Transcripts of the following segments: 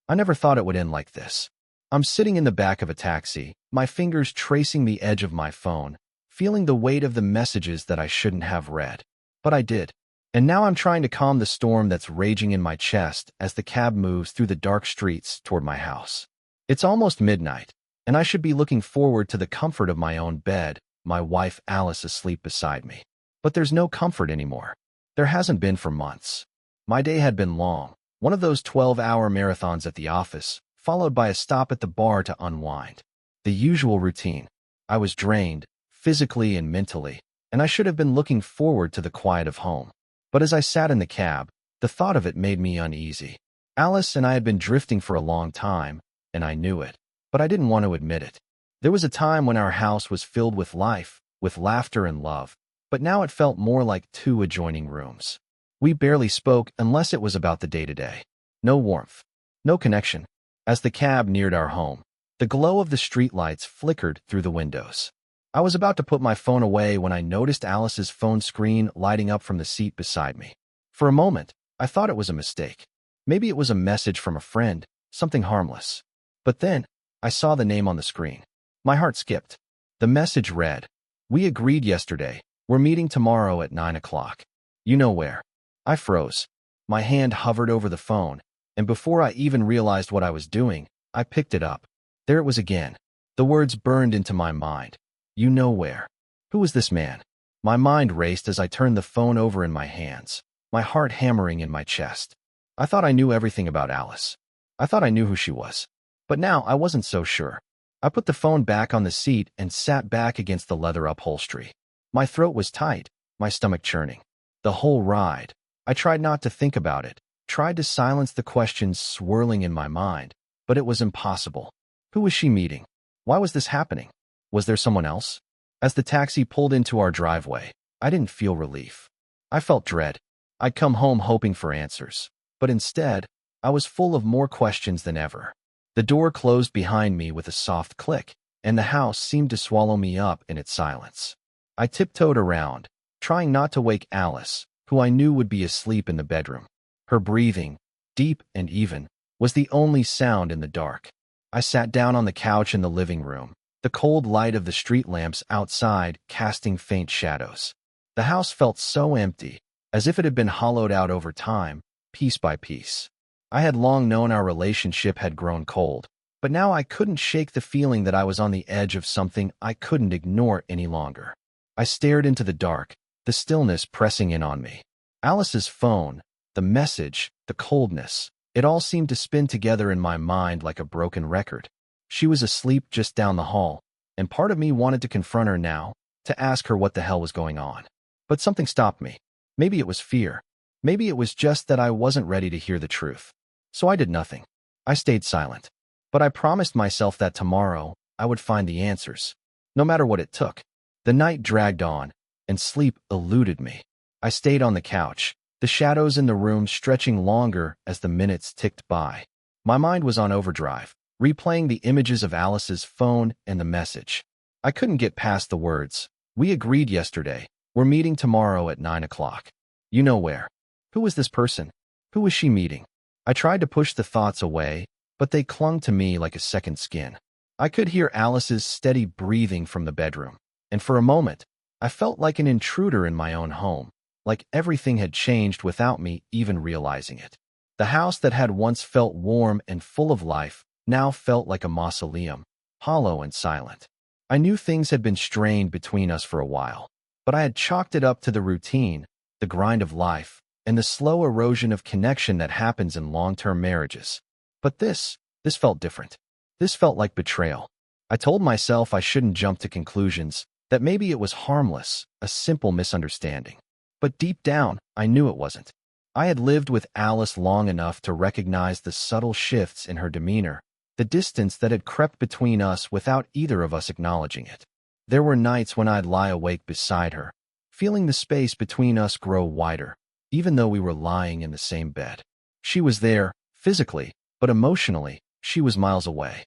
I never thought it would end like this. I'm sitting in the back of a taxi, my fingers tracing the edge of my phone, feeling the weight of the messages that I shouldn't have read. But I did. And now I'm trying to calm the storm that's raging in my chest as the cab moves through the dark streets toward my house. It's almost midnight, and I should be looking forward to the comfort of my own bed, my wife Alice asleep beside me. But there's no comfort anymore. There hasn't been for months. My day had been long, one of those 12-hour marathons at the office, followed by a stop at the bar to unwind. The usual routine. I was drained, physically and mentally, and I should have been looking forward to the quiet of home. But as I sat in the cab, the thought of it made me uneasy. Alice and I had been drifting for a long time, and I knew it, but I didn't want to admit it. There was a time when our house was filled with life, with laughter and love, but now it felt more like two adjoining rooms. We barely spoke unless it was about the day-to-day. No warmth, no connection. As the cab neared our home, the glow of the streetlights flickered through the windows. I was about to put my phone away when I noticed Alice's phone screen lighting up from the seat beside me. For a moment, I thought it was a mistake. Maybe it was a message from a friend, something harmless. But then, I saw the name on the screen. My heart skipped. The message read, "We agreed yesterday. We're meeting tomorrow at 9 o'clock. You know where." I froze. My hand hovered over the phone, and before I even realized what I was doing, I picked it up. There it was again. The words burned into my mind. You know where. Who was this man? My mind raced as I turned the phone over in my hands, my heart hammering in my chest. I thought I knew everything about Alice. I thought I knew who she was. But now I wasn't so sure. I put the phone back on the seat and sat back against the leather upholstery. My throat was tight, my stomach churning. The whole ride, I tried not to think about it, tried to silence the questions swirling in my mind, but it was impossible. Who was she meeting? Why was this happening? Was there someone else? As the taxi pulled into our driveway, I didn't feel relief. I felt dread. I'd come home hoping for answers, but instead, I was full of more questions than ever. The door closed behind me with a soft click, and the house seemed to swallow me up in its silence. I tiptoed around, trying not to wake Alice, who I knew would be asleep in the bedroom. Her breathing, deep and even, was the only sound in the dark. I sat down on the couch in the living room, the cold light of the street lamps outside casting faint shadows. The house felt so empty, as if it had been hollowed out over time, piece by piece. I had long known our relationship had grown cold, but now I couldn't shake the feeling that I was on the edge of something I couldn't ignore any longer. I stared into the dark, the stillness pressing in on me. Alice's phone, the message, the coldness, it all seemed to spin together in my mind like a broken record. She was asleep just down the hall, and part of me wanted to confront her now, to ask her what the hell was going on. But something stopped me. Maybe it was fear. Maybe it was just that I wasn't ready to hear the truth. So I did nothing. I stayed silent. But I promised myself that tomorrow I would find the answers, no matter what it took. The night dragged on, and sleep eluded me. I stayed on the couch, the shadows in the room stretching longer as the minutes ticked by. My mind was on overdrive, replaying the images of Alice's phone and the message. I couldn't get past the words. We agreed yesterday. We're meeting tomorrow at 9 o'clock. You know where. Who was this person? Who was she meeting? I tried to push the thoughts away, but they clung to me like a second skin. I could hear Alice's steady breathing from the bedroom, and for a moment, I felt like an intruder in my own home, like everything had changed without me even realizing it. The house that had once felt warm and full of life now felt like a mausoleum, hollow and silent. I knew things had been strained between us for a while, but I had chalked it up to the routine, the grind of life, and the slow erosion of connection that happens in long-term marriages. But this felt different. This felt like betrayal. I told myself I shouldn't jump to conclusions, that maybe it was harmless, a simple misunderstanding. But deep down, I knew it wasn't. I had lived with Alice long enough to recognize the subtle shifts in her demeanor, the distance that had crept between us without either of us acknowledging it. There were nights when I'd lie awake beside her, feeling the space between us grow wider, even though we were lying in the same bed. She was there, physically, but emotionally, she was miles away.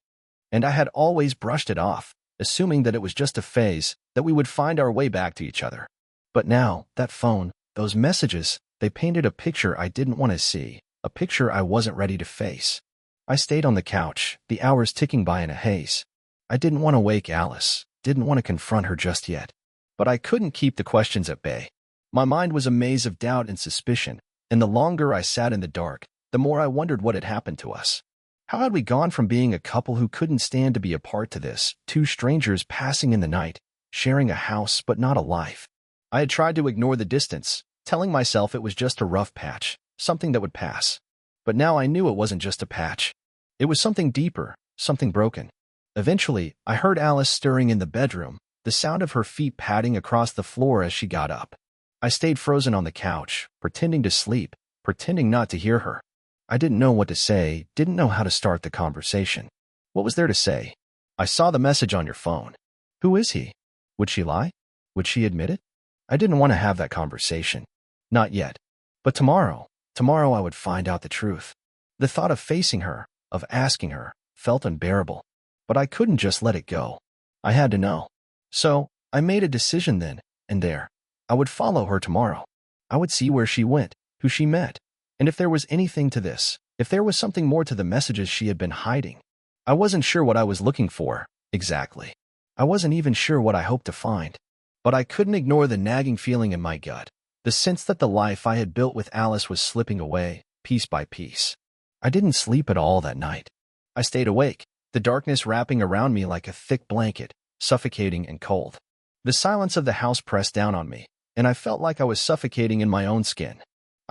And I had always brushed it off, assuming that it was just a phase, that we would find our way back to each other. But now, that phone, those messages, they painted a picture I didn't want to see, a picture I wasn't ready to face. I stayed on the couch, the hours ticking by in a haze. I didn't want to wake Alice, didn't want to confront her just yet. But I couldn't keep the questions at bay. My mind was a maze of doubt and suspicion, and the longer I sat in the dark, the more I wondered what had happened to us. How had we gone from being a couple who couldn't stand to be apart to this, two strangers passing in the night, sharing a house but not a life? I had tried to ignore the distance, telling myself it was just a rough patch, something that would pass. But now I knew it wasn't just a patch. It was something deeper, something broken. Eventually, I heard Alice stirring in the bedroom, the sound of her feet padding across the floor as she got up. I stayed frozen on the couch, pretending to sleep, pretending not to hear her. I didn't know what to say, didn't know how to start the conversation. What was there to say? I saw the message on your phone. Who is he? Would she lie? Would she admit it? I didn't want to have that conversation. Not yet. But tomorrow I would find out the truth. The thought of facing her, of asking her, felt unbearable. But I couldn't just let it go. I had to know. So, I made a decision then and there. I would follow her tomorrow. I would see where she went, who she met, and if there was anything to this, if there was something more to the messages she had been hiding. I wasn't sure what I was looking for, exactly. I wasn't even sure what I hoped to find. But I couldn't ignore the nagging feeling in my gut, the sense that the life I had built with Alice was slipping away, piece by piece. I didn't sleep at all that night. I stayed awake, the darkness wrapping around me like a thick blanket, suffocating and cold. The silence of the house pressed down on me, and I felt like I was suffocating in my own skin.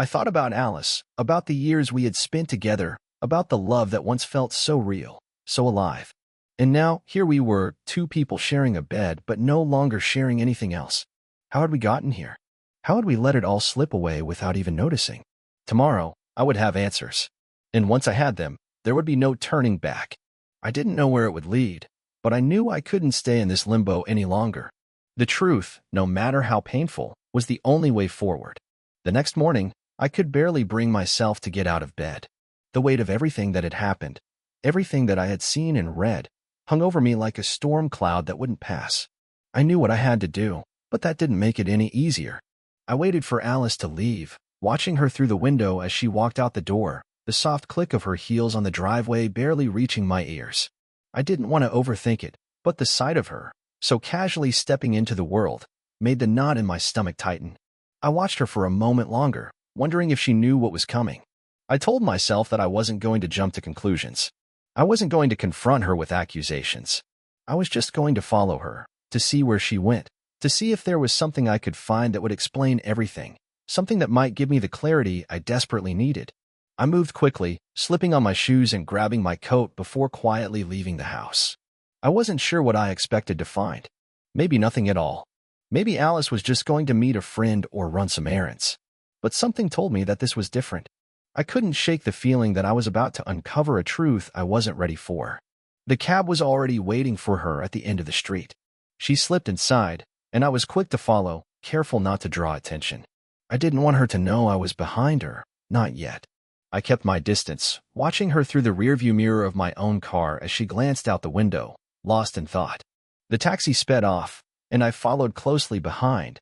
I thought about Alice, about the years we had spent together, about the love that once felt so real, so alive. And now, here we were, two people sharing a bed, but no longer sharing anything else. How had we gotten here? How had we let it all slip away without even noticing? Tomorrow, I would have answers. And once I had them, there would be no turning back. I didn't know where it would lead, but I knew I couldn't stay in this limbo any longer. The truth, no matter how painful, was the only way forward. The next morning, I could barely bring myself to get out of bed. The weight of everything that had happened, everything that I had seen and read, hung over me like a storm cloud that wouldn't pass. I knew what I had to do, but that didn't make it any easier. I waited for Alice to leave, watching her through the window as she walked out the door, the soft click of her heels on the driveway barely reaching my ears. I didn't want to overthink it, but the sight of her, so casually stepping into the world, made the knot in my stomach tighten. I watched her for a moment longer, wondering if she knew what was coming. I told myself that I wasn't going to jump to conclusions. I wasn't going to confront her with accusations. I was just going to follow her, to see where she went, to see if there was something I could find that would explain everything, something that might give me the clarity I desperately needed. I moved quickly, slipping on my shoes and grabbing my coat before quietly leaving the house. I wasn't sure what I expected to find. Maybe nothing at all. Maybe Alice was just going to meet a friend or run some errands. But something told me that this was different. I couldn't shake the feeling that I was about to uncover a truth I wasn't ready for. The cab was already waiting for her at the end of the street. She slipped inside, and I was quick to follow, careful not to draw attention. I didn't want her to know I was behind her, not yet. I kept my distance, watching her through the rearview mirror of my own car as she glanced out the window, lost in thought. The taxi sped off, and I followed closely behind,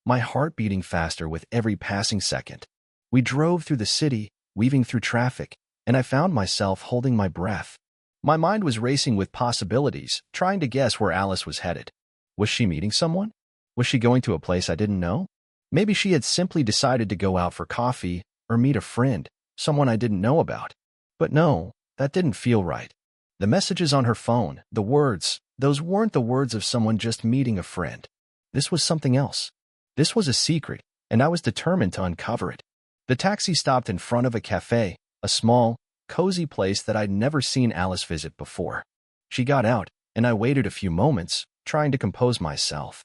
my heart beating faster with every passing second. We drove through the city, weaving through traffic, and I found myself holding my breath. My mind was racing with possibilities, trying to guess where Alice was headed. Was she meeting someone? Was she going to a place I didn't know? Maybe she had simply decided to go out for coffee or meet a friend, someone I didn't know about. But no, that didn't feel right. The messages on her phone, the words, those weren't the words of someone just meeting a friend. This was something else. This was a secret, and I was determined to uncover it. The taxi stopped in front of a cafe, a small, cozy place that I'd never seen Alice visit before. She got out, and I waited a few moments, trying to compose myself.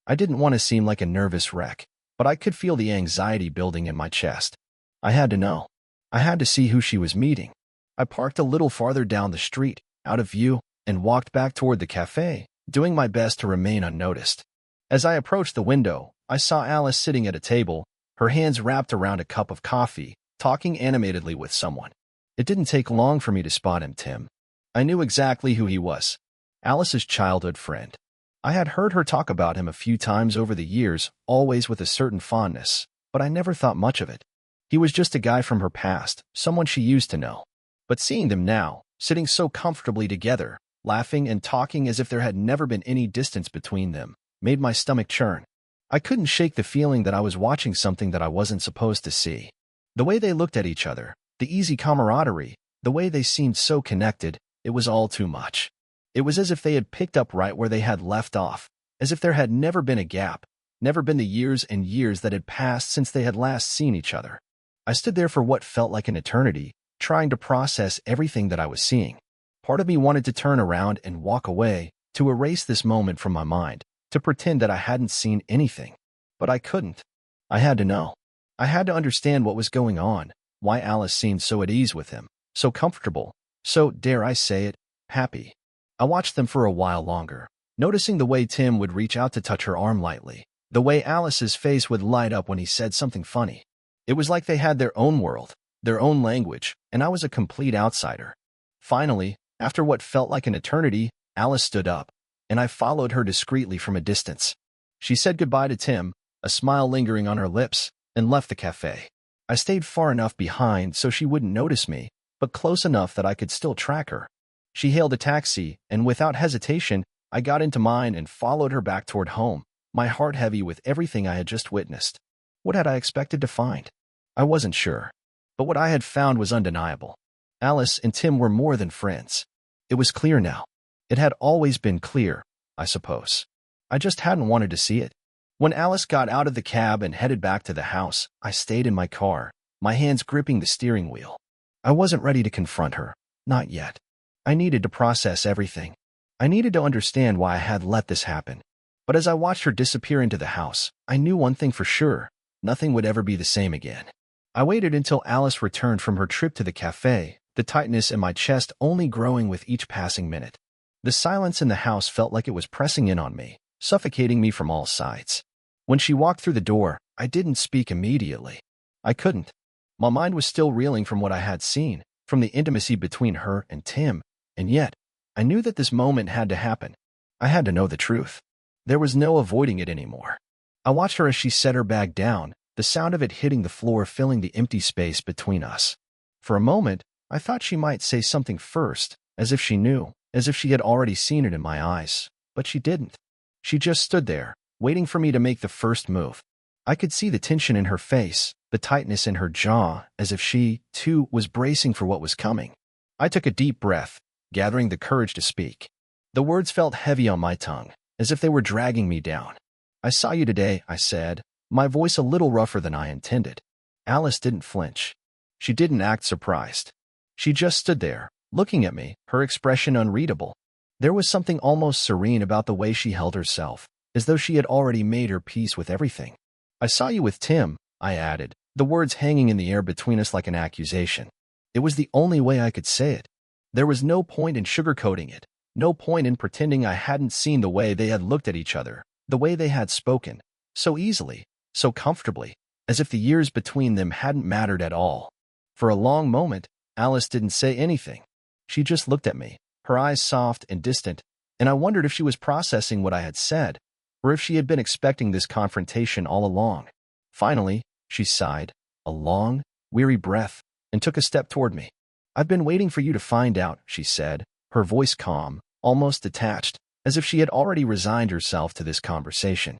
I didn't want to seem like a nervous wreck, but I could feel the anxiety building in my chest. I had to know. I had to see who she was meeting. I parked a little farther down the street, out of view, and walked back toward the cafe, doing my best to remain unnoticed. As I approached the window, I saw Alice sitting at a table, her hands wrapped around a cup of coffee, talking animatedly with someone. It didn't take long for me to spot him, Tim. I knew exactly who he was. Alice's childhood friend. I had heard her talk about him a few times over the years, always with a certain fondness, but I never thought much of it. He was just a guy from her past, someone she used to know. But seeing them now, sitting so comfortably together, laughing and talking as if there had never been any distance between them, made my stomach churn. I couldn't shake the feeling that I was watching something that I wasn't supposed to see. The way they looked at each other, the easy camaraderie, the way they seemed so connected, it was all too much. It was as if they had picked up right where they had left off, as if there had never been a gap, never been the years and years that had passed since they had last seen each other. I stood there for what felt like an eternity, trying to process everything that I was seeing. Part of me wanted to turn around and walk away, to erase this moment from my mind, to pretend that I hadn't seen anything. But I couldn't. I had to know. I had to understand what was going on, why Alice seemed so at ease with him, so comfortable, so, dare I say it, happy. I watched them for a while longer, noticing the way Tim would reach out to touch her arm lightly, the way Alice's face would light up when he said something funny. It was like they had their own world, their own language, and I was a complete outsider. Finally, after what felt like an eternity, Alice stood up, and I followed her discreetly from a distance. She said goodbye to Tim, a smile lingering on her lips, and left the cafe. I stayed far enough behind so she wouldn't notice me, but close enough that I could still track her. She hailed a taxi, and without hesitation, I got into mine and followed her back toward home, my heart heavy with everything I had just witnessed. What had I expected to find? I wasn't sure. But what I had found was undeniable. Alice and Tim were more than friends. It was clear now. It had always been clear, I suppose. I just hadn't wanted to see it. When Alice got out of the cab and headed back to the house, I stayed in my car, my hands gripping the steering wheel. I wasn't ready to confront her. Not yet. I needed to process everything. I needed to understand why I had let this happen. But as I watched her disappear into the house, I knew one thing for sure. Nothing would ever be the same again. I waited until Alice returned from her trip to the cafe, the tightness in my chest only growing with each passing minute. The silence in the house felt like it was pressing in on me, suffocating me from all sides. When she walked through the door, I didn't speak immediately. I couldn't. My mind was still reeling from what I had seen, from the intimacy between her and Tim, and yet, I knew that this moment had to happen. I had to know the truth. There was no avoiding it anymore. I watched her as she set her bag down, the sound of it hitting the floor filling the empty space between us. For a moment, I thought she might say something first, as if she knew, as if she had already seen it in my eyes, but she didn't. She just stood there, waiting for me to make the first move. I could see the tension in her face, the tightness in her jaw, as if she, too, was bracing for what was coming. I took a deep breath, gathering the courage to speak. The words felt heavy on my tongue, as if they were dragging me down. "I saw you today," I said, my voice a little rougher than I intended. Alice didn't flinch. She didn't act surprised. She just stood there, looking at me, her expression unreadable. There was something almost serene about the way she held herself, as though she had already made her peace with everything. "I saw you with Tim," I added, the words hanging in the air between us like an accusation. It was the only way I could say it. There was no point in sugarcoating it, no point in pretending I hadn't seen the way they had looked at each other, the way they had spoken, so easily, so comfortably, as if the years between them hadn't mattered at all. For a long moment, Alice didn't say anything. She just looked at me, her eyes soft and distant, and I wondered if she was processing what I had said, or if she had been expecting this confrontation all along. Finally, she sighed, a long, weary breath, and took a step toward me. "I've been waiting for you to find out," she said, her voice calm, almost detached, as if she had already resigned herself to this conversation.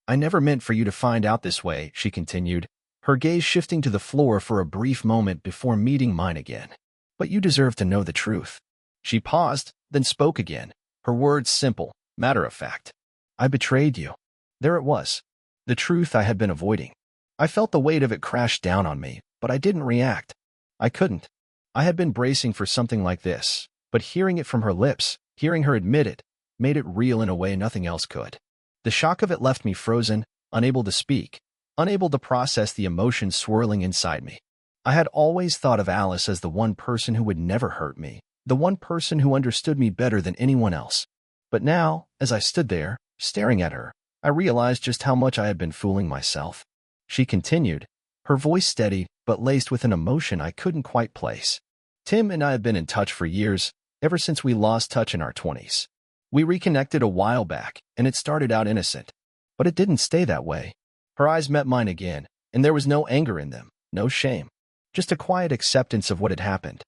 "I never meant for you to find out this way," she continued, her gaze shifting to the floor for a brief moment before meeting mine again. "But you deserve to know the truth." She paused, then spoke again, her words simple, matter-of-fact. "I betrayed you." There it was. The truth I had been avoiding. I felt the weight of it crash down on me, but I didn't react. I couldn't. I had been bracing for something like this, but hearing it from her lips, hearing her admit it, made it real in a way nothing else could. The shock of it left me frozen, unable to speak, unable to process the emotions swirling inside me. I had always thought of Alice as the one person who would never hurt me, the one person who understood me better than anyone else. But now, as I stood there, staring at her, I realized just how much I had been fooling myself. She continued, her voice steady but laced with an emotion I couldn't quite place. "Tim and I have been in touch for years, ever since we lost touch in our 20s. We reconnected a while back, and it started out innocent. But it didn't stay that way." Her eyes met mine again, and there was no anger in them, no shame, just a quiet acceptance of what had happened.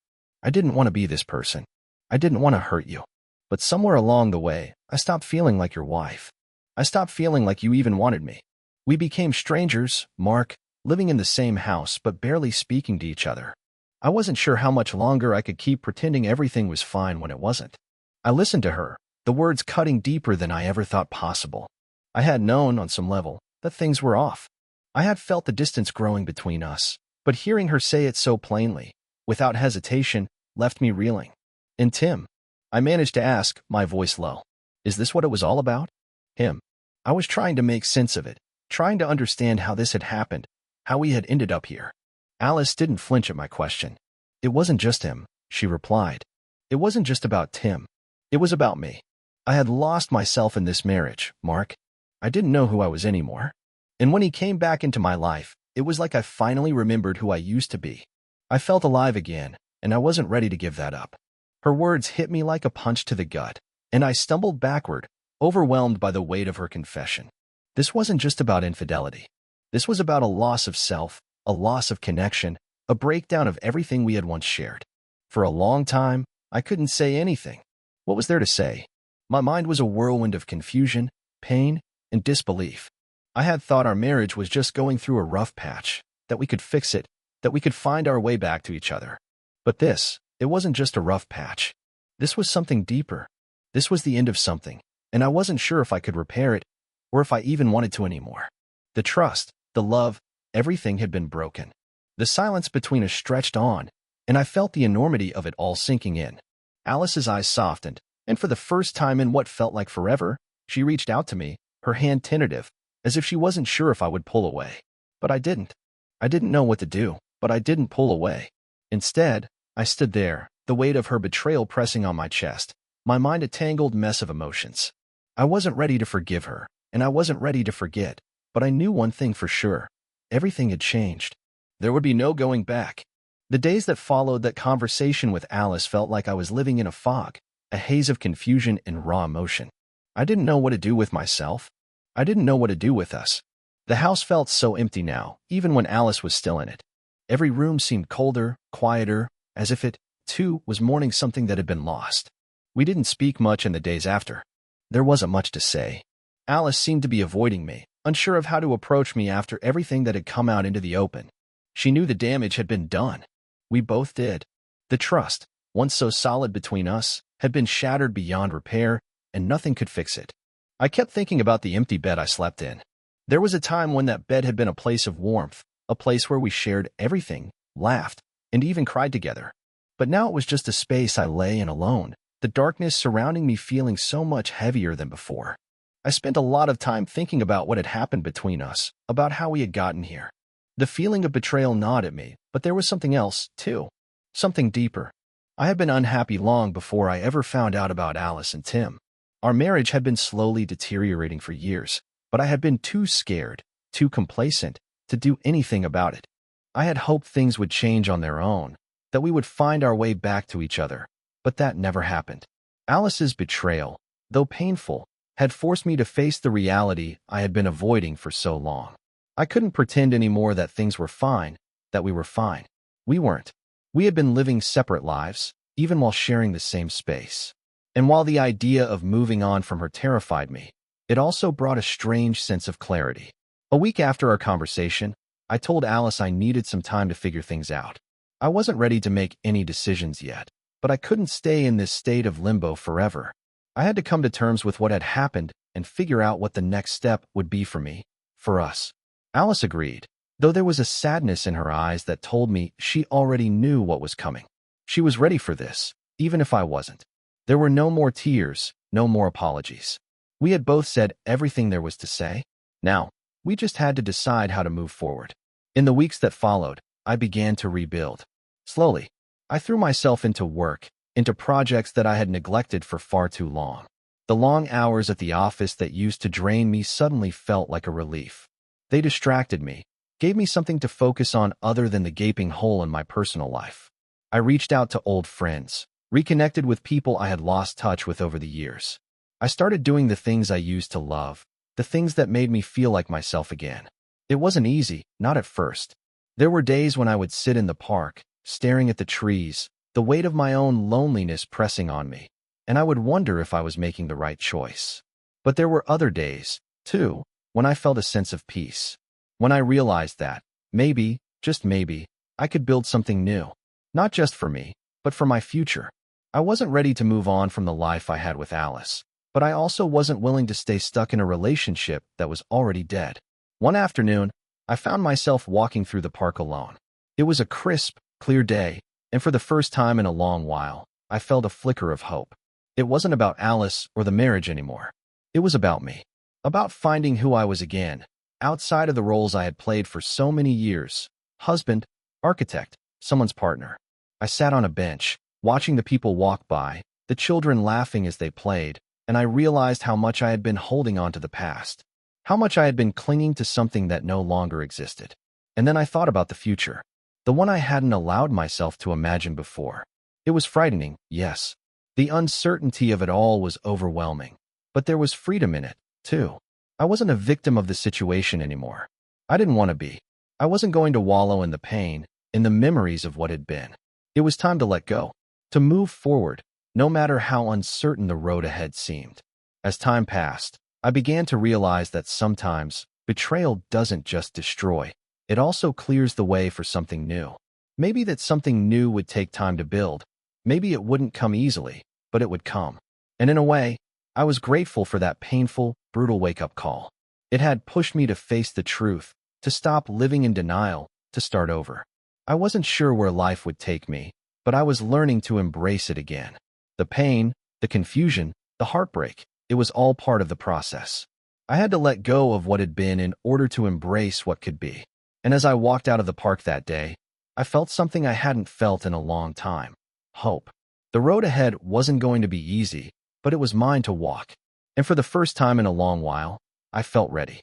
I didn't want to be this person. I didn't want to hurt you. But somewhere along the way, I stopped feeling like your wife. I stopped feeling like you even wanted me. We became strangers, Mark, living in the same house but barely speaking to each other. I wasn't sure how much longer I could keep pretending everything was fine when it wasn't. I listened to her, the words cutting deeper than I ever thought possible. I had known, on some level, that things were off. I had felt the distance growing between us, but hearing her say it so plainly, without hesitation, left me reeling. And Tim, I managed to ask, my voice low, is this what it was all about? Him. I was trying to make sense of it, trying to understand how this had happened, how we had ended up here. Alice didn't flinch at my question. It wasn't just him, she replied. It wasn't just about Tim. It was about me. I had lost myself in this marriage, Mark. I didn't know who I was anymore. And when he came back into my life, it was like I finally remembered who I used to be. I felt alive again, and I wasn't ready to give that up. Her words hit me like a punch to the gut, and I stumbled backward, overwhelmed by the weight of her confession. This wasn't just about infidelity. This was about a loss of self, a loss of connection, a breakdown of everything we had once shared. For a long time, I couldn't say anything. What was there to say? My mind was a whirlwind of confusion, pain, and disbelief. I had thought our marriage was just going through a rough patch, that we could fix it, that we could find our way back to each other. But it wasn't just a rough patch. This was something deeper. This was the end of something, and I wasn't sure if I could repair it, or if I even wanted to anymore. The trust, the love, everything had been broken. The silence between us stretched on, and I felt the enormity of it all sinking in. Alice's eyes softened, and for the first time in what felt like forever, she reached out to me, her hand tentative, as if she wasn't sure if I would pull away. But I didn't. I didn't know what to do, but I didn't pull away. Instead, I stood there, the weight of her betrayal pressing on my chest, my mind a tangled mess of emotions. I wasn't ready to forgive her, and I wasn't ready to forget, but I knew one thing for sure. Everything had changed. There would be no going back. The days that followed that conversation with Alice felt like I was living in a fog, a haze of confusion and raw emotion. I didn't know what to do with myself. I didn't know what to do with us. The house felt so empty now, even when Alice was still in it. Every room seemed colder, quieter, as if it, too, was mourning something that had been lost. We didn't speak much in the days after. There wasn't much to say. Alice seemed to be avoiding me, unsure of how to approach me after everything that had come out into the open. She knew the damage had been done. We both did. The trust, once so solid between us, had been shattered beyond repair, and nothing could fix it. I kept thinking about the empty bed I slept in. There was a time when that bed had been a place of warmth, a place where we shared everything, laughed, and even cried together. But now it was just a space I lay in alone, the darkness surrounding me feeling so much heavier than before. I spent a lot of time thinking about what had happened between us, about how we had gotten here. The feeling of betrayal gnawed at me, but there was something else, too. Something deeper. I had been unhappy long before I ever found out about Alice and Tim. Our marriage had been slowly deteriorating for years, but I had been too scared, too complacent, to do anything about it. I had hoped things would change on their own, that we would find our way back to each other, but that never happened. Alice's betrayal, though painful, had forced me to face the reality I had been avoiding for so long. I couldn't pretend anymore that things were fine, that we were fine. We weren't. We had been living separate lives, even while sharing the same space. And while the idea of moving on from her terrified me, it also brought a strange sense of clarity. A week after our conversation, I told Alice I needed some time to figure things out. I wasn't ready to make any decisions yet, but I couldn't stay in this state of limbo forever. I had to come to terms with what had happened and figure out what the next step would be for me, for us. Alice agreed, though there was a sadness in her eyes that told me she already knew what was coming. She was ready for this, even if I wasn't. There were no more tears, no more apologies. We had both said everything there was to say. Now, we just had to decide how to move forward. In the weeks that followed, I began to rebuild. Slowly, I threw myself into work, into projects that I had neglected for far too long. The long hours at the office that used to drain me suddenly felt like a relief. They distracted me, gave me something to focus on other than the gaping hole in my personal life. I reached out to old friends, reconnected with people I had lost touch with over the years. I started doing the things I used to love, the things that made me feel like myself again. It wasn't easy, not at first. There were days when I would sit in the park, staring at the trees, the weight of my own loneliness pressing on me, and I would wonder if I was making the right choice. But there were other days, too, when I felt a sense of peace. When I realized that, maybe, just maybe, I could build something new. Not just for me, but for my future. I wasn't ready to move on from the life I had with Alice, but I also wasn't willing to stay stuck in a relationship that was already dead. One afternoon, I found myself walking through the park alone. It was a crisp, clear day, and for the first time in a long while, I felt a flicker of hope. It wasn't about Alice or the marriage anymore. It was about me. About finding who I was again, outside of the roles I had played for so many years. Husband, architect, someone's partner. I sat on a bench, watching the people walk by, the children laughing as they played, and I realized how much I had been holding on to the past. How much I had been clinging to something that no longer existed. And then I thought about the future. The one I hadn't allowed myself to imagine before. It was frightening, yes. The uncertainty of it all was overwhelming. But there was freedom in it, too. I wasn't a victim of the situation anymore. I didn't want to be. I wasn't going to wallow in the pain, in the memories of what had been. It was time to let go, to move forward, no matter how uncertain the road ahead seemed. As time passed, I began to realize that sometimes betrayal doesn't just destroy, it also clears the way for something new. Maybe that something new would take time to build. Maybe it wouldn't come easily, but it would come. And in a way, I was grateful for that painful, brutal wake-up call. It had pushed me to face the truth, to stop living in denial, to start over. I wasn't sure where life would take me, but I was learning to embrace it again. The pain, the confusion, the heartbreak, it was all part of the process. I had to let go of what had been in order to embrace what could be. And as I walked out of the park that day, I felt something I hadn't felt in a long time. Hope. The road ahead wasn't going to be easy, but it was mine to walk. And for the first time in a long while, I felt ready.